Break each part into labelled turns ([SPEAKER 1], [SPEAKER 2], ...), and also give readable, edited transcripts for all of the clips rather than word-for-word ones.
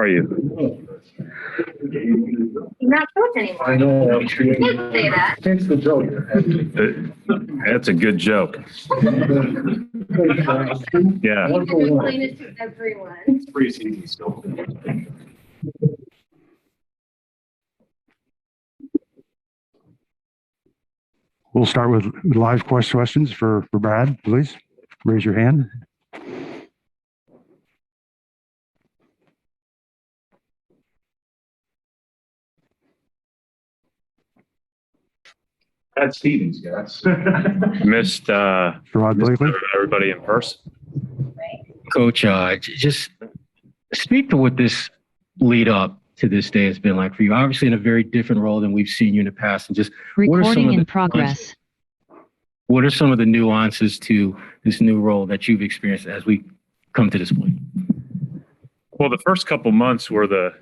[SPEAKER 1] are you?
[SPEAKER 2] You're not coach anymore.
[SPEAKER 1] I know.
[SPEAKER 2] You can't say that.
[SPEAKER 1] It's the joke. That's a good joke. Yeah.
[SPEAKER 2] You can explain it to everyone.
[SPEAKER 1] Preseason still.
[SPEAKER 3] We'll start with live questions for Brad, please. Raise your hand.
[SPEAKER 1] Brad Stevens, guys. Missed
[SPEAKER 3] Rod Blakely.
[SPEAKER 1] everybody in person.
[SPEAKER 4] Coach, just speak to what this lead up to this day has been like for you. Obviously, in a very different role than we've seen you in the past, and just
[SPEAKER 5] Recording in progress.
[SPEAKER 4] What are some of the nuances to this new role that you've experienced as we come to this point?
[SPEAKER 1] Well, the first couple months were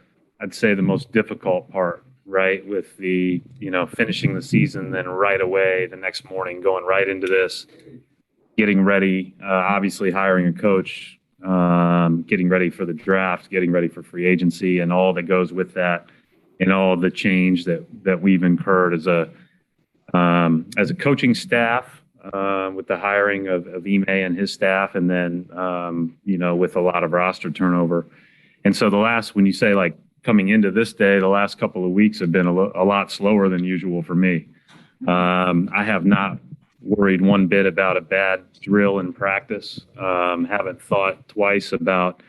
[SPEAKER 1] I'd say the most difficult part, right? With finishing the season, then right away the next morning, going right into this, getting ready, obviously hiring a coach, getting ready for the draft, getting ready for free agency, and all that goes with that, and all the change that we've incurred as a coaching staff, with the hiring of Ime and his staff, and then with a lot of roster turnover. And so when you say like coming into this day, the last couple of weeks have been a lot slower than usual for me. I have not worried one bit about a bad drill in practice. Haven't thought twice about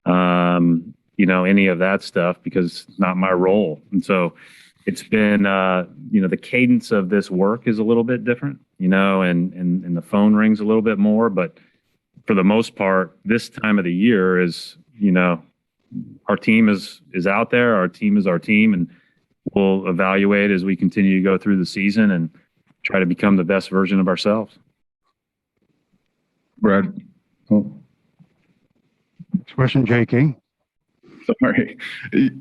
[SPEAKER 1] any of that stuff because it's not my role. And so it's been the cadence of this work is a little bit different, and the phone rings a little bit more, but for the most part, this time of the year is, our team is out there, our team is our team, and we'll evaluate as we continue to go through the season and try to become the best version of ourselves.
[SPEAKER 6] Brad.
[SPEAKER 3] Next question, Jay King.
[SPEAKER 6] Sorry.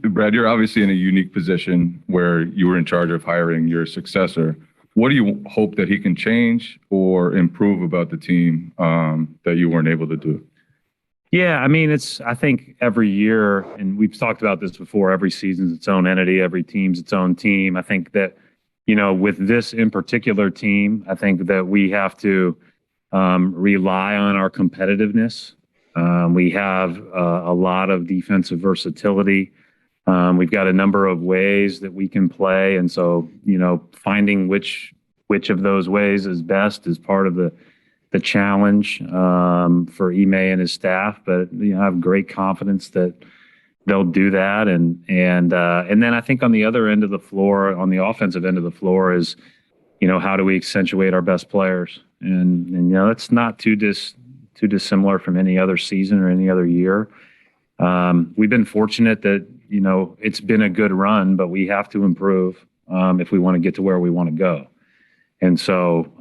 [SPEAKER 6] Brad, you're obviously in a unique position where you were in charge of hiring your successor. What do you hope that he can change or improve about the team that you weren't able to do?
[SPEAKER 1] Yeah, I mean, I think every year, and we've talked about this before, every season's its own entity, every team's its own team. I think that, with this in particular team, I think that we have to rely on our competitiveness. We have a lot of defensive versatility. We've got a number of ways that we can play. And so, finding which of those ways is best is part of the challenge for Ime and his staff. But, I have great confidence that they'll do that. And then I think on the other end of the floor, on the offensive end of the floor is, how do we accentuate our best players? And it's not too dissimilar from any other season or any other year. We've been fortunate that, it's been a good run, but we have to improve if we want to get to where we want to go. And so,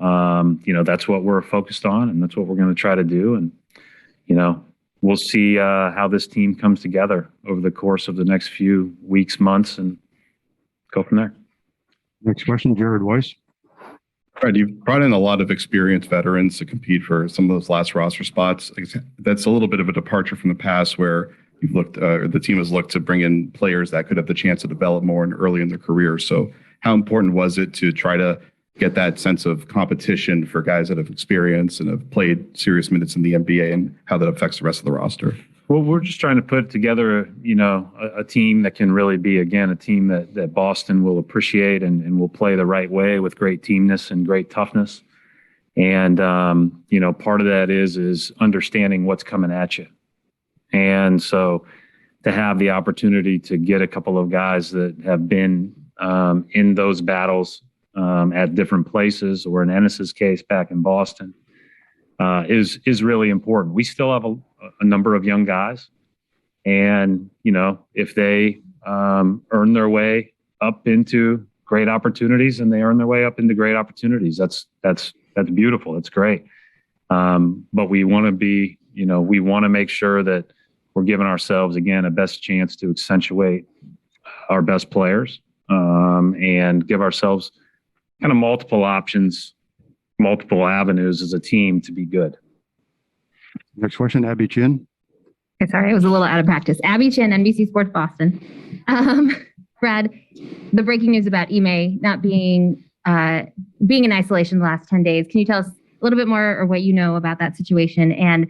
[SPEAKER 1] that's what we're focused on, and that's what we're going to try to do. And, we'll see how this team comes together over the course of the next few weeks, months, and go from there.
[SPEAKER 3] Next question, Jared Weiss.
[SPEAKER 7] Fred, you've brought in a lot of experienced veterans to compete for some of those last roster spots. That's a little bit of a departure from the past where you've looked, the team has looked to bring in players that could have the chance to develop more and early in their career. So how important was it to try to get that sense of competition for guys that have experience and have played serious minutes in the NBA, and how that affects the rest of the roster?
[SPEAKER 1] Well, we're just trying to put together, a team that can really be, again, a team that Boston will appreciate and will play the right way with great teamness and great toughness. And, part of that is understanding what's coming at you. And so to have the opportunity to get a couple of guys that have been in those battles at different places, or in Ennis's case back in Boston, is really important. We still have a number of young guys, and if they earn their way up into great opportunities, and they earn their way up into great opportunities, that's beautiful. It's great. But we want to be, we want to make sure that we're giving ourselves, again, a best chance to accentuate our best players, and give ourselves kind of multiple options, multiple avenues as a team to be good.
[SPEAKER 3] Next question, Abby Chin.
[SPEAKER 8] Okay, sorry, I was a little out of practice. Abby Chin, NBC Sports Boston. Brad, the breaking news about Ime not being in isolation the last 10 days. Can you tell us a little bit more or what you know about that situation and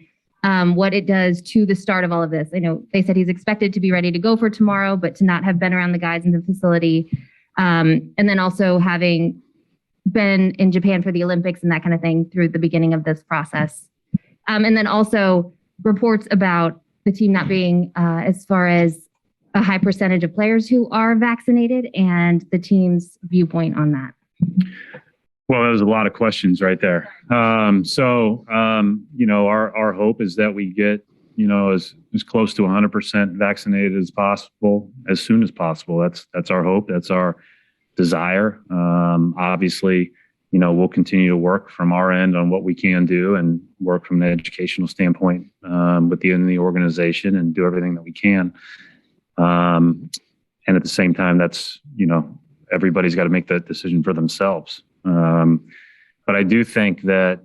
[SPEAKER 8] what it does to the start of all of this? I know they said he's expected to be ready to go for tomorrow, but to not have been around the guys in the facility. And then also having been in Japan for the Olympics and that kind of thing through the beginning of this process. And then also reports about the team not being as far as a high percentage of players who are vaccinated and the team's viewpoint on that.
[SPEAKER 1] Well, there's a lot of questions right there. Our hope is that we get, as close to 100% vaccinated as possible, as soon as possible. That's our hope. That's our desire. Obviously, we'll continue to work from our end on what we can do and work from an educational standpoint within the organization and do everything that we can. And at the same time, that's, everybody's got to make that decision for themselves. But I do think that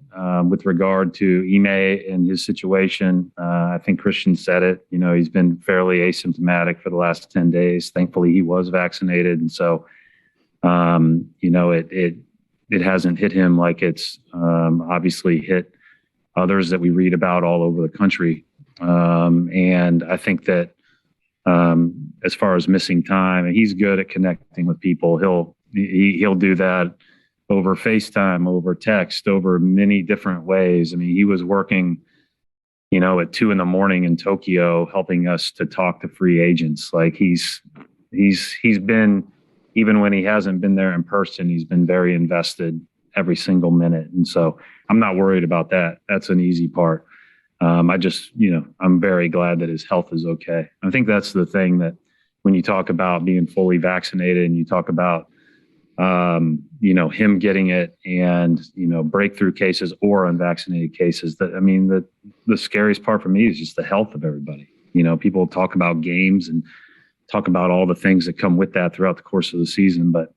[SPEAKER 1] with regard to Ime and his situation, I think Christian said it, he's been fairly asymptomatic for the last 10 days. Thankfully, he was vaccinated. And so, it hasn't hit him like it's obviously hit others that we read about all over the country. And I think that as far as missing time, he's good at connecting with people. He'll do that over FaceTime, over text, over many different ways. I mean, he was working, at 2 a.m. in Tokyo, helping us to talk to free agents. Like he's been, even when he hasn't been there in person, he's been very invested every single minute. And so I'm not worried about that. That's an easy part. I'm very glad that his health is okay. I think that's the thing that when you talk about being fully vaccinated and you talk about, him getting it and, breakthrough cases or unvaccinated cases, the scariest part for me is just the health of everybody. People talk about games and talk about all the things that come with that throughout the course of the season. But,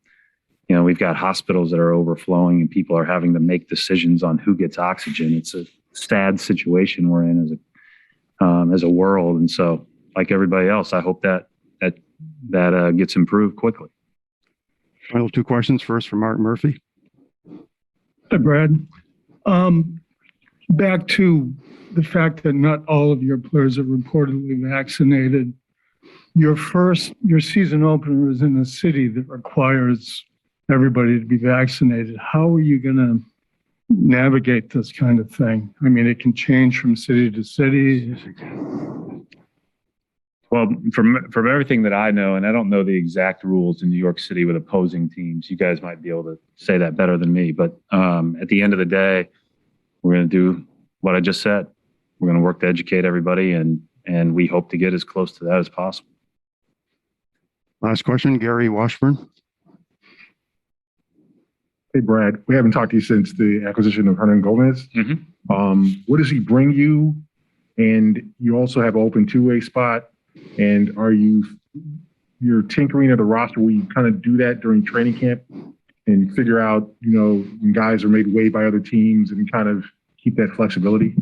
[SPEAKER 1] we've got hospitals that are overflowing and people are having to make decisions on who gets oxygen. It's a sad situation we're in as a world. And so like everybody else, I hope that gets improved quickly.
[SPEAKER 3] Final 2 questions. First from Mark Murphy.
[SPEAKER 9] Hi, Brad. Back to the fact that not all of your players are reportedly vaccinated. Your season opener is in a city that requires everybody to be vaccinated. How are you going to navigate this kind of thing? I mean, it can change from city to city.
[SPEAKER 1] Well, from everything that I know, and I don't know the exact rules in New York City with opposing teams, you guys might be able to say that better than me. But at the end of the day, we're going to do what I just said. We're going to work to educate everybody, and we hope to get as close to that as possible.
[SPEAKER 3] Last question, Gary Washburn.
[SPEAKER 10] Hey, Brad, we haven't talked to you since the acquisition of Hernan Gomez.
[SPEAKER 1] Mm-hmm.
[SPEAKER 10] What does he bring you? And you also have an open 2-way spot. And you're tinkering at the roster where you kind of do that during training camp and figure out, when guys are made way by other teams and kind of keep that flexibility?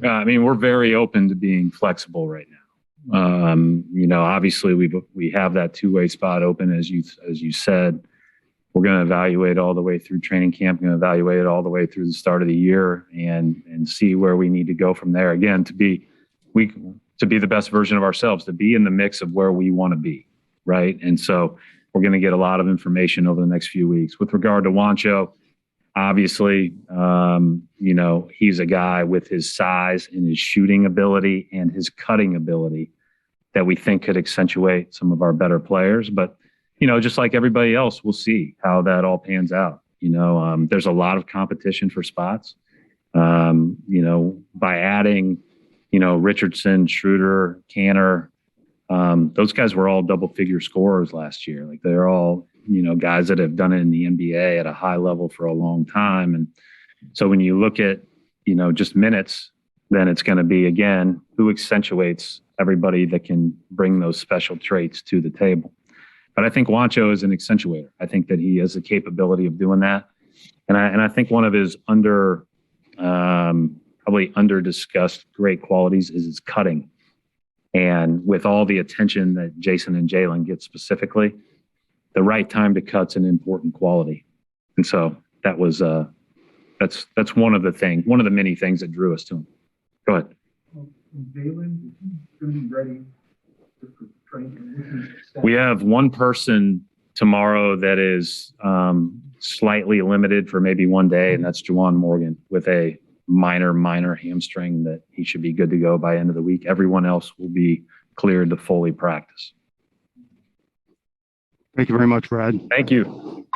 [SPEAKER 1] We're very open to being flexible right now. Obviously we have that 2-way spot open, as you said. We're going to evaluate all the way through training camp. We're going to evaluate it all the way through the start of the year and see where we need to go from there. Again, to be the best version of ourselves, to be in the mix of where we want to be, right? And so we're going to get a lot of information over the next few weeks. With regard to Juancho, obviously, he's a guy with his size and his shooting ability and his cutting ability that we think could accentuate some of our better players. But, just like everybody else, we'll see how that all pans out. There's a lot of competition for spots. By adding, Richardson, Schroeder, Canner, those guys were all double-figure scorers last year. Like they're all, guys that have done it in the NBA at a high level for a long time. And so when you look at, just minutes, then it's going to be, again, who accentuates everybody that can bring those special traits to the table. But I think Juancho is an accentuator. I think that he has the capability of doing that. And I think one of his probably under-discussed great qualities is his cutting. And with all the attention that Jason and Jalen get specifically, the right time to cut's an important quality. And so that was, that's one of the many things that drew us to him. Go ahead.
[SPEAKER 10] Jalen, is he going to be ready for training?
[SPEAKER 1] We have one person tomorrow that is slightly limited for maybe one day, and that's Juwan Morgan with a minor hamstring that he should be good to go by end of the week. Everyone else will be cleared to fully practice.
[SPEAKER 3] Thank you very much, Brad.
[SPEAKER 1] Thank you.